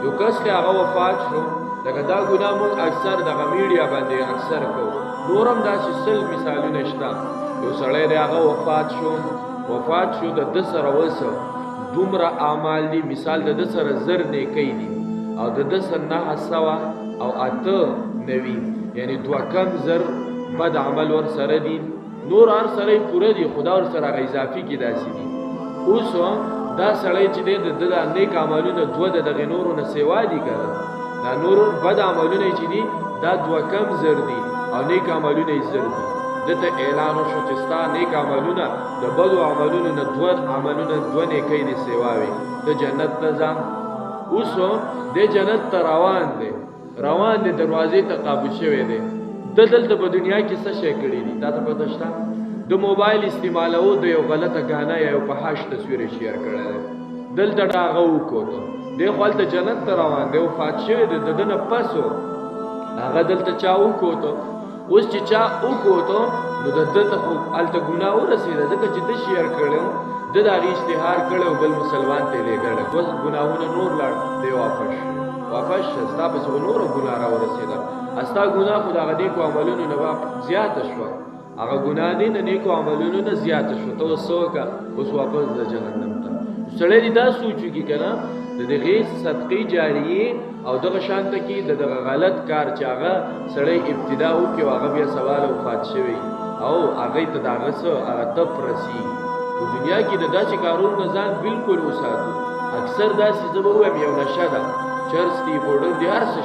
یو کس چې هغه وفات شو لکه دا ګناه موږ اکثر دغه میډیا باندې اکثر کوو نور هم داسې سل مثالونه شته یو سړی دی هغه وفات شو د ده سره وسه دومره اعمال دي مثال د ده سره زر نیکۍ دي او د ده سره 998 یعنی 2 کم زر بد عمل ور سره دي نور هر سره پوره دي خدا ور سره اضافي کې داسې دي اوس دا سړی چې دی د نیک عملونه دوه د دغې نورو نه سیوا دي که دا نور بد عملونه چې دي دا 2 کم زر دي او نیک عملونه یې زر دي دته اعلان وشو چې ستا نیک عملونه د بدو عملونو نه 2 نیکۍ دې سیوا وي د جنت ته ځه اوس د جنت ته روان دی دروازې ته قابو شوی دی دلته په دنیا کې څه شی کړي دي تا ته پته شته د موبایل استعمالو د یو غلطه غانا یا یو فحش تصویر شیر کړی دی دلته هغه وکوتو دی خو هلته جنت ته روان دی وفات شوی دی د ده نه پسو هغه دلته چا وکوتو اوس چې چا وکوتو نو د ده ته خو هلته ګناه ورسېده ځکه چې ده شیر کړی و ده د هغې اشتهار کړی و بل مسلمان ته یې لېږلی اوس ګناهونه نور لاړ دی واپس شه ستا پسې خو نوره ګناه راورسېده ستا ګناه خو د هغه نیکو عملونو نه زیاته شوه هغه ګناه دی نه نیکو عملونو نه زیاته شوه ته اوس څه وکړه اوس واپس د جهنم ته سړی دې دا سوچ وکړي که نه د دغې صدقې جاریې او دغه شانته کې د دغه غلط کار چې هغه سړی ابتدا وکړي او هغه بیا سوال وفات شوی او هغې ته د هغه څه هغه تپ رسېږي په دنیا کې د داسې کارونو نه ځان بلکل وساتو اکثر داسې زه به ووایم یو نشه ده چرس دی پوډر دی هر څه